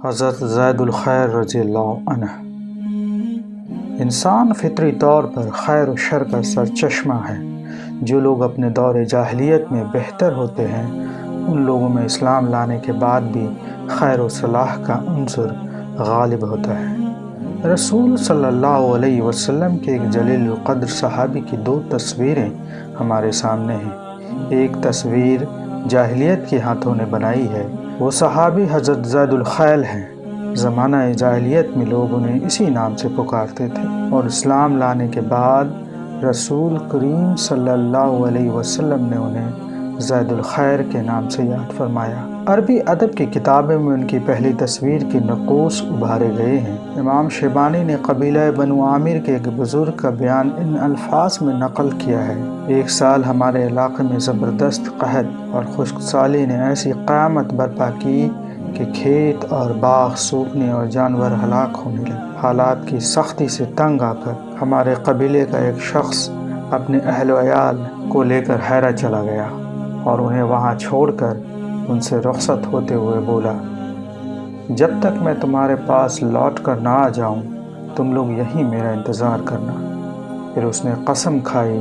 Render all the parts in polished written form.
حضرت زید الخیر رضی اللہ عنہ۔ انسان فطری طور پر خیر و شر کا سرچشمہ ہے۔ جو لوگ اپنے دور جاہلیت میں بہتر ہوتے ہیں ان لوگوں میں اسلام لانے کے بعد بھی خیر و صلاح کا عنصر غالب ہوتا ہے۔ رسول صلی اللہ علیہ وسلم کے ایک جلیل القدر صحابی کی دو تصویریں ہمارے سامنے ہیں۔ ایک تصویر جاہلیت کے ہاتھوں نے بنائی ہے، وہ صحابی حضرت زید الخیل ہیں۔ زمانہ جاہلیت میں لوگ انہیں اسی نام سے پکارتے تھے، اور اسلام لانے کے بعد رسول کریم صلی اللہ علیہ وسلم نے انہیں زید الخیر کے نام سے یاد فرمایا۔ عربی ادب کی کتابوں میں ان کی پہلی تصویر کی نقوش ابھارے گئے ہیں۔ امام شیبانی نے قبیلہ بنو عامر کے ایک بزرگ کا بیان ان الفاظ میں نقل کیا ہے: ایک سال ہمارے علاقے میں زبردست قحط اور خشک سالی نے ایسی قیامت برپا کی کہ کھیت اور باغ سوکھنے اور جانور ہلاک ہونے لگے۔ حالات کی سختی سے تنگ آ کر ہمارے قبیلے کا ایک شخص اپنے اہل و عیال کو لے کر حیرہ چلا گیا اور انہیں وہاں چھوڑ کر ان سے رخصت ہوتے ہوئے بولا: جب تک میں تمہارے پاس لوٹ کر نہ آ جاؤں تم لوگ یہیں میرا انتظار کرنا۔ پھر اس نے قسم کھائی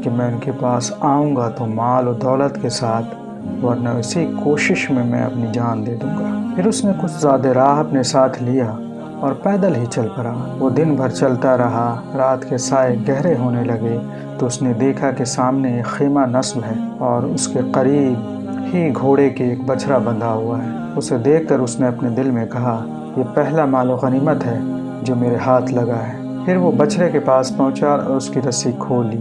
کہ میں ان کے پاس آؤں گا تو مال و دولت کے ساتھ، ورنہ اسی کوشش میں میں اپنی جان دے دوں گا۔ پھر اس نے کچھ زیادہ راہ اپنے ساتھ لیا اور پیدل ہی چل پڑا۔ وہ دن بھر چلتا رہا۔ رات کے سائے گہرے ہونے لگے تو اس نے دیکھا کہ سامنے ایک خیمہ نصب ہے اور اس کے قریب ہی گھوڑے کے ایک بچھڑا بندھا ہوا ہے۔ اسے دیکھ کر اس نے اپنے دل میں کہا: یہ پہلا مال و غنیمت ہے جو میرے ہاتھ لگا ہے۔ پھر وہ بچھڑے کے پاس پہنچا اور اس کی رسی کھول لی،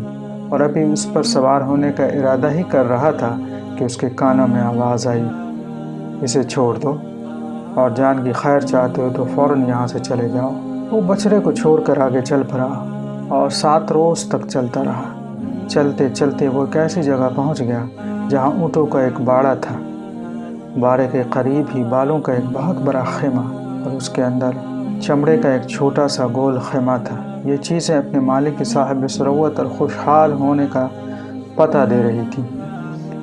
اور ابھی اس پر سوار ہونے کا ارادہ ہی کر رہا تھا کہ اس کے کانوں میں آواز آئی: اسے چھوڑ دو، اور جان کی خیر چاہتے ہو تو فوراً یہاں سے چلے جاؤ۔ وہ بچھڑے کو چھوڑ کر آگے چل پڑا اور 7 روز تک چلتا رہا۔ چلتے چلتے وہ ایک ایسی جگہ پہنچ گیا جہاں اونٹوں کا ایک باڑہ تھا۔ باڑے کے قریب ہی بالوں کا ایک بہت بڑا خیمہ اور اس کے اندر چمڑے کا ایک چھوٹا سا گول خیمہ تھا۔ یہ چیزیں اپنے مالک کی صاحب ثروت اور خوشحال ہونے کا پتہ دے رہی تھی۔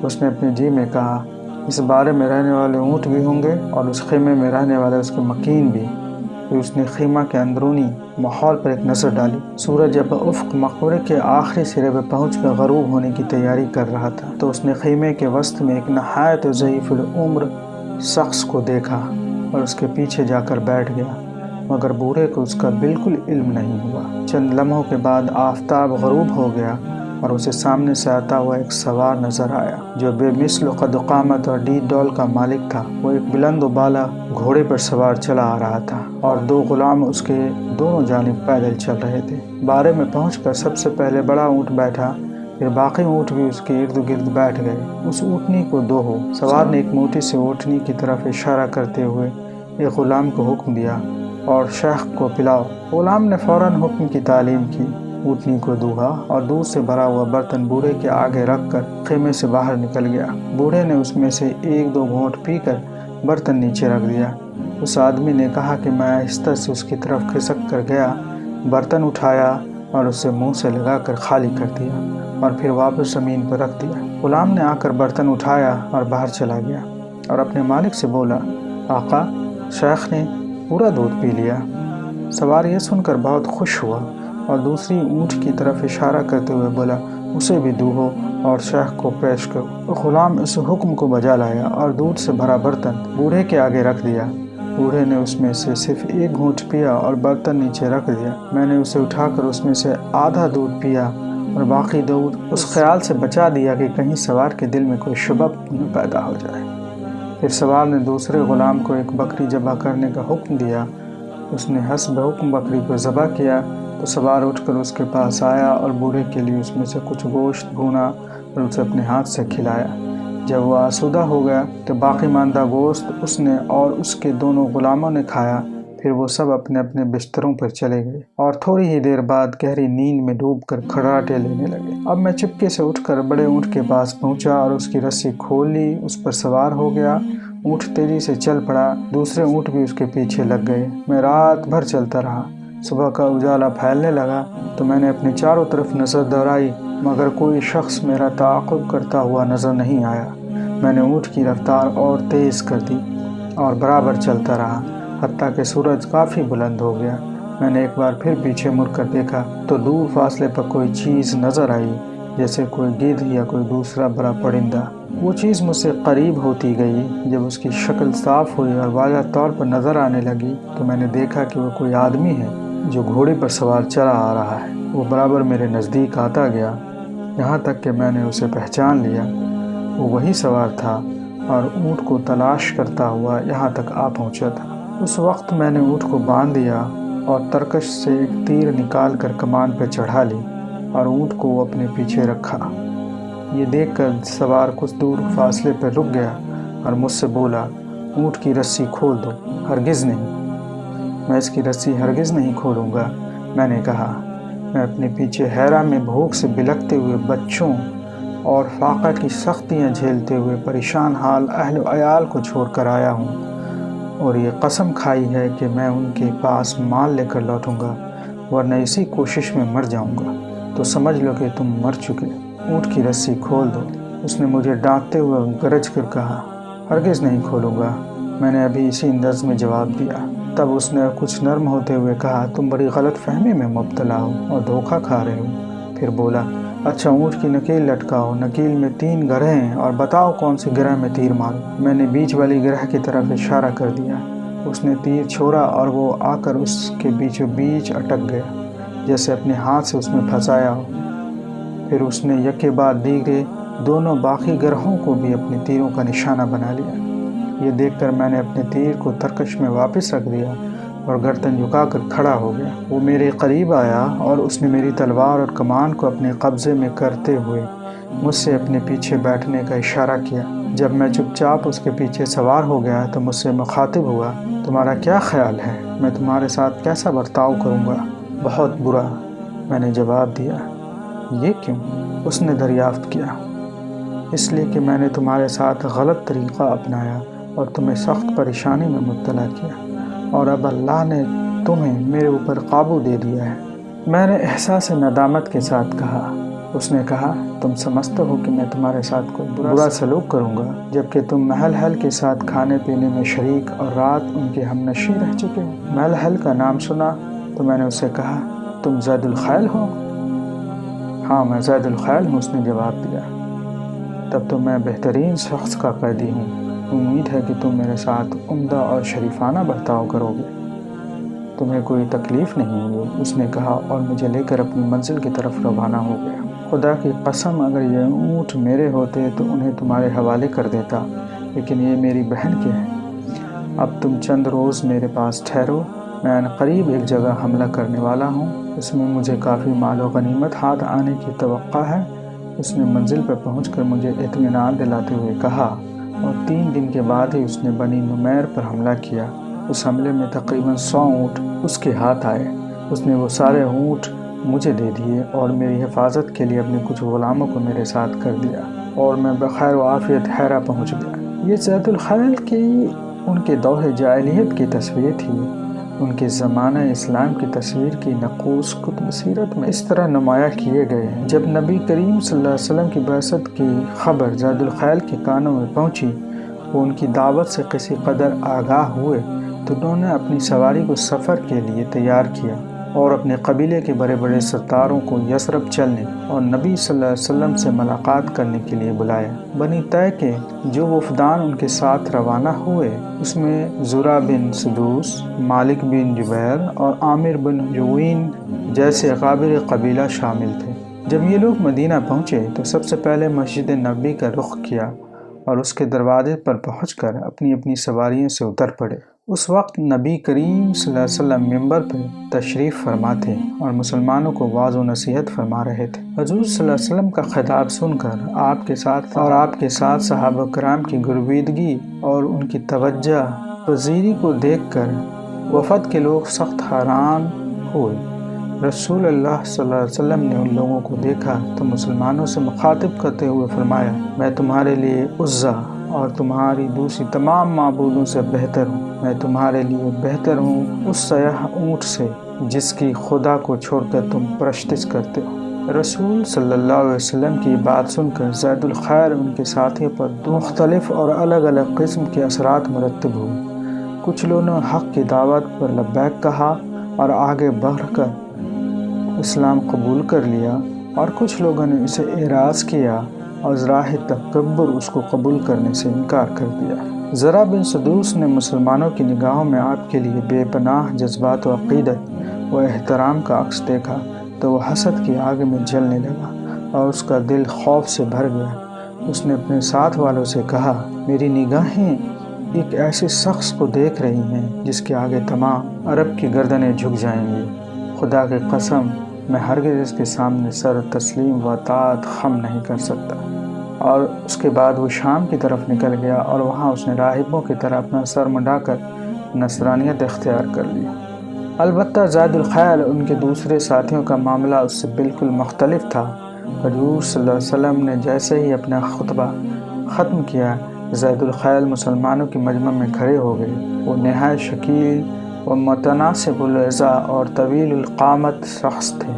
اس نے اپنے جی میں کہا: اس باڑے میں رہنے والے اونٹ بھی ہوں گے اور اس خیمے میں رہنے والے اس کے مکین بھی۔ پھر اس نے خیمہ کے اندرونی ماحول پر ایک نظر ڈالی۔ سورج اب افق مقبرے کے آخری سرے پہ پہنچ کر غروب ہونے کی تیاری کر رہا تھا، تو اس نے خیمے کے وسط میں ایک نہایت ضعیف العمر شخص کو دیکھا اور اس کے پیچھے جا کر بیٹھ گیا، مگر بوڑھے کو اس کا بالکل علم نہیں ہوا۔ چند لمحوں کے بعد آفتاب غروب ہو گیا اور اسے سامنے سے آتا ہوا ایک سوار نظر آیا جو بے مثل قد و قامت اور ڈید ڈول کا مالک تھا۔ وہ ایک بلند و بالا گھوڑے پر سوار چلا آ رہا تھا اور 2 غلام اس کے دونوں جانب پیدل چل رہے تھے۔ باڑے میں پہنچ کر سب سے پہلے بڑا اونٹ بیٹھا، پھر باقی اونٹ بھی اس کے ارد گرد بیٹھ گئے۔ اس اونٹنی کو دوہو۔ سوار نے ایک موٹی سی اونٹنی کی طرف اشارہ کرتے ہوئے ایک غلام کو حکم دیا: اور شیخ کو پلاؤ۔ غلام نے فوراً حکم کی تعلیم کی، اونٹنی کو دوہا اور دودھ سے بھرا ہوا برتن بوڑھے کے آگے رکھ کر خیمے سے باہر نکل گیا۔ بوڑھے نے اس میں سے 1-2 گھونٹ پی کر برتن نیچے رکھ دیا۔ اس آدمی نے کہا کہ میں آہستہ سے اس کی طرف کھسک کر گیا، برتن اٹھایا اور اسے منہ سے لگا کر خالی کر دیا اور پھر واپس زمین پر رکھ دیا۔ غلام نے آ کر برتن اٹھایا اور باہر چلا گیا اور اپنے مالک سے بولا: آقا، شیخ نے پورا دودھ پی لیا۔ سوار یہ سن کر بہت خوش ہوا اور دوسری اونٹ کی طرف اشارہ کرتے ہوئے بولا: اسے بھی دوہو اور شیخ کو پیش کرو۔ غلام اس حکم کو بجا لایا اور دودھ سے بھرا برتن بوڑھے کے آگے رکھ دیا۔ بوڑھے نے اس میں سے صرف 1 گھونٹ پیا اور برتن نیچے رکھ دیا۔ میں نے اسے اٹھا کر اس میں سے آدھا دودھ پیا اور باقی دودھ اس خیال سے بچا دیا کہ کہیں سوار کے دل میں کوئی شبہ نہ پیدا ہو جائے۔ پھر سوار نے دوسرے غلام کو ایک بکری ذبح کرنے کا حکم دیا۔ اس نے حسب حکم بکری کو ذبح کیا تو سوار اٹھ کر اس کے پاس آیا اور بوڑھے کے لیے اس میں سے کچھ گوشت بھونا اور اسے اپنے ہاتھ سے کھلایا۔ جب وہ آسودہ ہو گیا تو باقی ماندہ گوشت اس نے اور اس کے دونوں غلاموں نے کھایا۔ پھر وہ سب اپنے اپنے بستروں پر چلے گئے اور تھوڑی ہی دیر بعد گہری نیند میں ڈوب کر کھڑاٹے لینے لگے۔ اب میں چپکے سے اٹھ کر بڑے اونٹ کے پاس پہنچا اور اس کی رسی کھول لی، اس پر سوار ہو گیا۔ اونٹ تیزی سے چل پڑا، دوسرے اونٹ بھی اس کے پیچھے لگ گئے۔ میں رات بھر چلتا رہا۔ صبح کا اجالا پھیلنے لگا تو میں نے اپنے چاروں طرف نظر دوڑائی، مگر کوئی شخص میرا تعاقب کرتا ہوا نظر نہیں آیا۔ میں نے اونٹ کی رفتار اور تیز کر دی اور برابر چلتا رہا حتیٰ کہ سورج کافی بلند ہو گیا۔ میں نے ایک بار پھر پیچھے مڑ کر دیکھا تو دور فاصلے پر کوئی چیز نظر آئی، جیسے کوئی گدھ یا کوئی دوسرا بڑا پرندہ۔ وہ چیز مجھ سے قریب ہوتی گئی۔ جب اس کی شکل صاف ہوئی اور واضح طور پر نظر آنے لگی تو میں نے دیکھا کہ وہ کوئی آدمی ہے جو گھوڑے پر سوار چلا آ رہا ہے۔ وہ برابر میرے نزدیک آتا گیا، یہاں تک کہ میں نے اسے پہچان لیا۔ وہ وہی سوار تھا اور اونٹ کو تلاش کرتا ہوا یہاں تک آ پہنچا تھا۔ اس وقت میں نے اونٹ کو باندھ دیا اور ترکش سے ایک تیر نکال کر کمان پہ چڑھا لی اور اونٹ کو اپنے پیچھے رکھا۔ یہ دیکھ کر سوار کچھ دور فاصلے پر رک گیا اور مجھ سے بولا، اونٹ کی رسی کھول دو۔ ہرگز نہیں، میں اس کی رسی ہرگز نہیں کھولوں گا، میں نے کہا۔ میں اپنے پیچھے حیرہ میں بھوک سے بلکتے ہوئے بچوں اور فاقہ کی سختیاں جھیلتے ہوئے پریشان حال اہل و عیال کو چھوڑ کر آیا ہوں، اور یہ قسم کھائی ہے کہ میں ان کے پاس مال لے کر لوٹوں گا، ورنہ اسی کوشش میں مر جاؤں گا۔ تو سمجھ لو کہ تم مر چکے۔ اونٹ کی رسی کھول دو، اس نے مجھے ڈانٹتے ہوئے گرج کر کہا۔ ہرگز نہیں کھولوں گا، میں نے ابھی اسی انداز میں جواب دیا۔ تب اس نے کچھ نرم ہوتے ہوئے کہا، تم بڑی غلط فہمی میں مبتلا ہو اور دھوکہ کھا رہے ہو۔ پھر بولا، اچھا اونٹ کی نکیل لٹکاؤ، نکیل میں 3 گرہیں ہیں اور بتاؤ کون سی گرہ میں تیر ماروں۔ میں نے بیچ والی گرہ کی طرف اشارہ کر دیا۔ اس نے تیر چھوڑا اور وہ آ کر اس کے بیچوں بیچ اٹک گیا، جیسے اپنے ہاتھ سے اس میں پھنسایا ہو۔ پھر اس نے یکے بعد دیگرے دونوں باقی گرہوں کو بھی اپنے تیروں کا نشانہ بنا لیا۔ یہ دیکھ کر میں نے اپنے تیر کو ترکش میں واپس رکھ دیا اور گردن جھکا کر کھڑا ہو گیا۔ وہ میرے قریب آیا اور اس نے میری تلوار اور کمان کو اپنے قبضے میں کرتے ہوئے مجھ سے اپنے پیچھے بیٹھنے کا اشارہ کیا۔ جب میں چپ چاپ اس کے پیچھے سوار ہو گیا تو مجھ سے مخاطب ہوا، تمہارا کیا خیال ہے؟ میں تمہارے ساتھ کیسا برتاؤ کروں گا؟ بہت برا، میں نے جواب دیا۔ یہ کیوں؟ اس نے دریافت کیا۔ اس لیے کہ میں نے تمہارے ساتھ غلط طریقہ اپنایا اور تمہیں سخت پریشانی میں مبتلا کیا، اور اب اللہ نے تمہیں میرے اوپر قابو دے دیا ہے۔ میں نے احساس ندامت کے ساتھ کہا۔ اس نے کہا، تم سمجھتے ہو کہ میں تمہارے ساتھ کوئی برا سلوک کروں گا، جبکہ تم محل حل کے ساتھ کھانے پینے میں شریک اور رات ان کے ہمنشیں رہ چکے ہو۔ محل حل کا نام سنا تو میں نے اسے کہا، تم زید الخیل ہو؟ ہاں میں زید الخیل ہوں، اس نے جواب دیا۔ تب تو میں بہترین شخص کا قیدی ہوں، امید ہے کہ تم میرے ساتھ عمدہ اور شریفانہ برتاؤ کرو گے، تمہیں کوئی تکلیف نہیں ہوگی، اس نے کہا اور مجھے لے کر اپنی منزل کی طرف روانہ ہو گیا۔ خدا کی قسم اگر یہ اونٹ میرے ہوتے تو انہیں تمہارے حوالے کر دیتا، لیکن یہ میری بہن کے ہیں۔ اب تم چند روز میرے پاس ٹھہرو، میں عنقریب ایک جگہ حملہ کرنے والا ہوں، اس میں مجھے کافی مال و غنیمت ہاتھ آنے کی توقع ہے۔ اس نے منزل پر پہنچ کر مجھے اطمینان دلاتے ہوئے کہا، اور 3 دن کے بعد ہی اس نے بنی نمیر پر حملہ کیا۔ اس حملے میں تقریباً 100 اونٹ اس کے ہاتھ آئے۔ اس نے وہ سارے اونٹ مجھے دے دیے اور میری حفاظت کے لیے اپنے کچھ غلاموں کو میرے ساتھ کر دیا، اور میں بخیر و عافیت حیرہ پہنچ گیا۔ یہ زید الخیل کی ان کے دور جاہلیت کی تصویر تھی۔ ان کے زمانہ اسلام کی تصویر کی نقوش کتب سیرت میں اس طرح نمایاں کیے گئے ہیں۔ جب نبی کریم صلی اللہ علیہ وسلم کی بعثت کی خبر زید الخیل کے کانوں میں پہنچی، وہ ان کی دعوت سے کسی قدر آگاہ ہوئے تو انہوں نے اپنی سواری کو سفر کے لیے تیار کیا اور اپنے قبیلے کے بڑے بڑے سرداروں کو یثرب چلنے اور نبی صلی اللہ علیہ وسلم سے ملاقات کرنے کے لیے بلایا۔ بنی طے کے جو وفدان ان کے ساتھ روانہ ہوئے، اس میں زرع بن سدوس، مالک بن جبیر اور عامر بن جوین جیسے اکابر قبیلہ شامل تھے۔ جب یہ لوگ مدینہ پہنچے تو سب سے پہلے مسجد نبوی کا رخ کیا اور اس کے دروازے پر پہنچ کر اپنی اپنی سواریوں سے اتر پڑے۔ اس وقت نبی کریم صلی اللہ علیہ وسلم منبر پر تشریف فرما تھے اور مسلمانوں کو واعظ و نصیحت فرما رہے تھے۔ حضور صلی اللہ علیہ وسلم کا خطاب سن کر آپ کے ساتھ صحابہ کرام کی گرویدگی اور ان کی توجہ پذیری کو دیکھ کر وفد کے لوگ سخت حیران ہوئے۔ رسول اللہ صلی اللہ علیہ وسلم نے ان لوگوں کو دیکھا تو مسلمانوں سے مخاطب کرتے ہوئے فرمایا، میں تمہارے لیے عزا اور تمہاری دوسری تمام معبودوں سے بہتر ہوں۔ میں تمہارے لیے بہتر ہوں اس سیاہ اونٹ سے جس کی خدا کو چھوڑ کر تم پرستش کرتے ہو۔ رسول صلی اللہ علیہ وسلم کی بات سن کر زید الخیر ان کے ساتھیوں پر دو مختلف اور الگ الگ قسم کے اثرات مرتب ہوئے۔ کچھ لوگوں نے حق کی دعوت پر لبیک کہا اور آگے بڑھ کر اسلام قبول کر لیا، اور کچھ لوگوں نے اسے اعراض کیا اور ذراہ تکبر اس کو قبول کرنے سے انکار کر دیا۔ زرع بن سدوس نے مسلمانوں کی نگاہوں میں آپ کے لیے بے پناہ جذبات و عقیدت و احترام کا عکس دیکھا تو وہ حسد کی آگ میں جلنے لگا اور اس کا دل خوف سے بھر گیا۔ اس نے اپنے ساتھ والوں سے کہا، میری نگاہیں ایک ایسے شخص کو دیکھ رہی ہیں جس کے آگے تمام عرب کی گردنیں جھک جائیں گی۔ خدا کی قسم، میں ہرگز اس کے سامنے سر تسلیم و اطاعت خم نہیں کر سکتا۔ اور اس کے بعد وہ شام کی طرف نکل گیا اور وہاں اس نے راہبوں کی طرح اپنا سر منڈا کر نصرانیت اختیار کر لی۔ البتہ زید الخیر ان کے دوسرے ساتھیوں کا معاملہ اس سے بالکل مختلف تھا۔ حضور صلی اللہ علیہ وسلم نے جیسے ہی اپنا خطبہ ختم کیا، زید الخیر مسلمانوں کے مجمع میں کھڑے ہو گئے۔ وہ نہایت شکیل و متناسب الاعضاء اور طویل القامت شخص تھے۔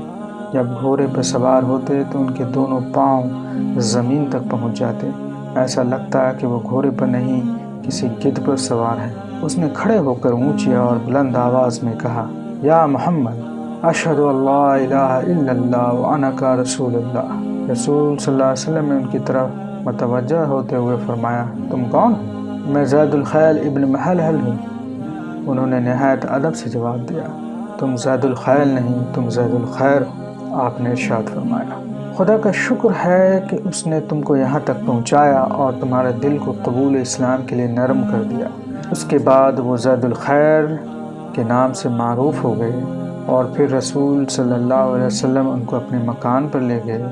جب گھوڑے پر سوار ہوتے تو ان کے دونوں پاؤں زمین تک پہنچ جاتے، ایسا لگتا کہ وہ گھوڑے پر نہیں کسی گدھ پر سوار ہیں۔ اس نے کھڑے ہو کر اونچی اور بلند آواز میں کہا، یا محمد، اشہد اللہ الہ الا اللہ وانک رسول اللہ۔ رسول صلی اللہ علیہ وسلم نے ان کی طرف متوجہ ہوتے ہوئے فرمایا، تم کون ہو؟ میں زید الخیر ابن محلحل ہوں۔ انہوں نے نہایت ادب سے جواب دیا، تم زید الخیر نہیں، تم زید الخیر ہو۔ آپ نے ارشاد فرمایا، خدا کا شکر ہے کہ اس نے تم کو یہاں تک پہنچایا اور تمہارے دل کو قبول اسلام کے لیے نرم کر دیا۔ اس کے بعد وہ زید الخیر کے نام سے معروف ہو گئے، اور پھر رسول صلی اللہ علیہ وسلم ان کو اپنے مکان پر لے گئے۔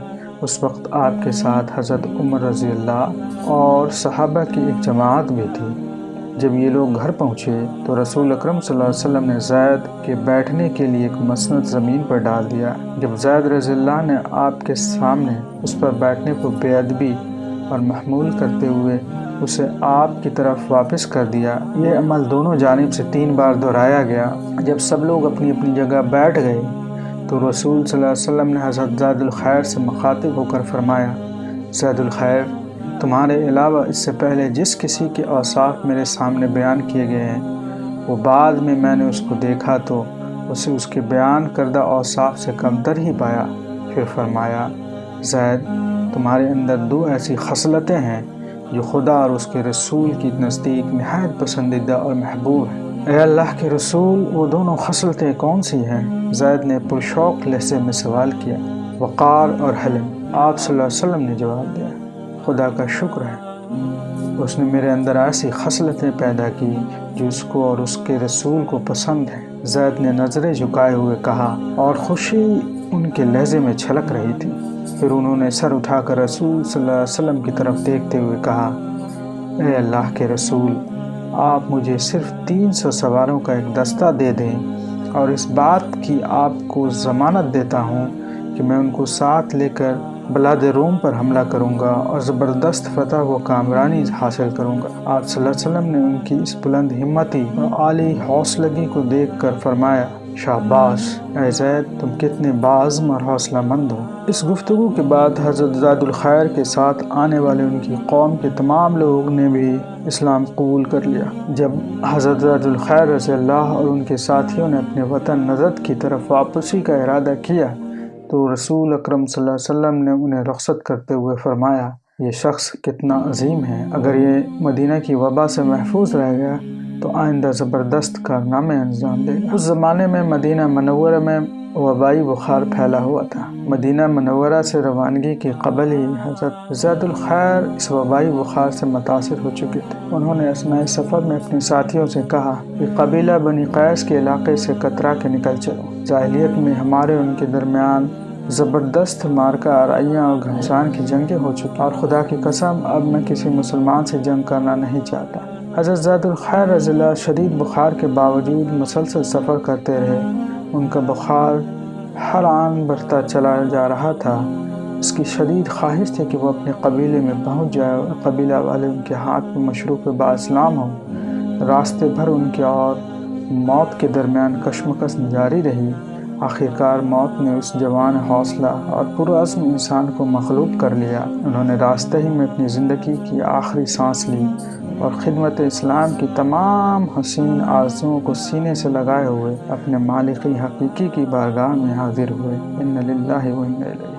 اس وقت آپ کے ساتھ حضرت عمر رضی اللہ اور صحابہ کی ایک جماعت بھی تھی۔ جب یہ لوگ گھر پہنچے تو رسول اکرم صلی اللہ علیہ وسلم نے زید کے بیٹھنے کے لیے ایک مسند زمین پر ڈال دیا۔ جب زید رضی اللہ نے آپ کے سامنے اس پر بیٹھنے کو بے ادبی اور محمول کرتے ہوئے اسے آپ کی طرف واپس کر دیا۔ یہ عمل دونوں جانب سے 3 بار دہرایا گیا۔ جب سب لوگ اپنی اپنی جگہ بیٹھ گئے تو رسول صلی اللہ علیہ وسلم نے حضرت زید الخیر سے مخاطب ہو کر فرمایا، زید الخیر، تمہارے علاوہ اس سے پہلے جس کسی کے اوصاف میرے سامنے بیان کیے گئے ہیں، وہ بعد میں نے اس کو دیکھا تو اسے اس کے بیان کردہ اوصاف سے کمتر ہی پایا۔ پھر فرمایا، زید، تمہارے اندر 2 ایسی خصلتیں ہیں جو خدا اور اس کے رسول کی نزدیک نہایت پسندیدہ اور محبوب ہیں۔ اے اللہ کے رسول، وہ دونوں خصلتیں کون سی ہیں؟ زید نے پرشوق لہجے میں سوال کیا۔ وقار اور حلم۔ آپ صلی اللہ علیہ وسلم نے جواب دیا، خدا کا شکر ہے، اس نے میرے اندر ایسی خصلتیں پیدا کی جو اس کو اور اس کے رسول کو پسند ہیں۔ زید نے نظریں جھکائے ہوئے کہا، اور خوشی ان کے لہجے میں چھلک رہی تھی۔ پھر انہوں نے سر اٹھا کر رسول صلی اللہ علیہ وسلم کی طرف دیکھتے ہوئے کہا، اے اللہ کے رسول، آپ مجھے صرف 300 سواروں کا ایک دستہ دے دیں، اور اس بات کی آپ کو ضمانت دیتا ہوں کہ میں ان کو ساتھ لے کر بلاد روم پر حملہ کروں گا اور زبردست فتح و کامرانی حاصل کروں گا۔ آپ صلی اللہ علیہ وسلم نے ان کی اس بلند ہمتی اور عالی حوصلگی کو دیکھ کر فرمایا، شاباش اے زید، تم کتنے باعزم اور حوصلہ مند ہو۔ اس گفتگو کے بعد حضرت زید الخیر کے ساتھ آنے والے ان کی قوم کے تمام لوگ نے بھی اسلام قبول کر لیا۔ جب حضرت زید الخیر رضی اللہ اور ان کے ساتھیوں نے اپنے وطن نجد کی طرف واپسی کا ارادہ کیا تو رسول اکرم صلی اللہ علیہ وسلم نے انہیں رخصت کرتے ہوئے فرمایا، یہ شخص کتنا عظیم ہے، اگر یہ مدینہ کی وبا سے محفوظ رہ گیا تو آئندہ زبردست کارنامے انجام دے گا۔ اس زمانے میں مدینہ منورہ میں وبائی بخار پھیلا ہوا تھا۔ مدینہ منورہ سے روانگی کے قبل ہی حضرت زید الخیر اس وبائی بخار سے متاثر ہو چکے تھے۔ انہوں نے اثناء سفر میں اپنے ساتھیوں سے کہا کہ قبیلہ بنی قیس کے علاقے سے کترا کے نکل چلو۔ جاہلیت میں ہمارے ان کے درمیان زبردست مارکہ آرائیاں اور گھمسان کی جنگیں ہو چکی، اور خدا کی قسم اب میں کسی مسلمان سے جنگ کرنا نہیں چاہتا۔ حضرت زید الخیر رضی اللہ شدید بخار کے باوجود مسلسل سفر کرتے رہے۔ ان کا بخار ہر آن بڑھتا چلا جا رہا تھا۔ اس کی شدید خواہش تھی کہ وہ اپنے قبیلے میں پہنچ جائے اور قبیلہ والے ان کے ہاتھ میں مشروف با اسلام ہوں۔ راستے بھر ان کے اور موت کے درمیان کشمکش جاری رہی۔ آخرکار موت نے اس جوان حوصلہ اور پرعزم انسان کو مغلوب کر لیا۔ انہوں نے راستے ہی میں اپنی زندگی کی آخری سانس لی اور خدمت اسلام کی تمام حسین آرزوؤں کو سینے سے لگائے ہوئے اپنے مالک حقیقی کی بارگاہ میں حاضر ہوئے۔ اِنَّ لِلَّهِ وَإِنَّا إِلَيْهِ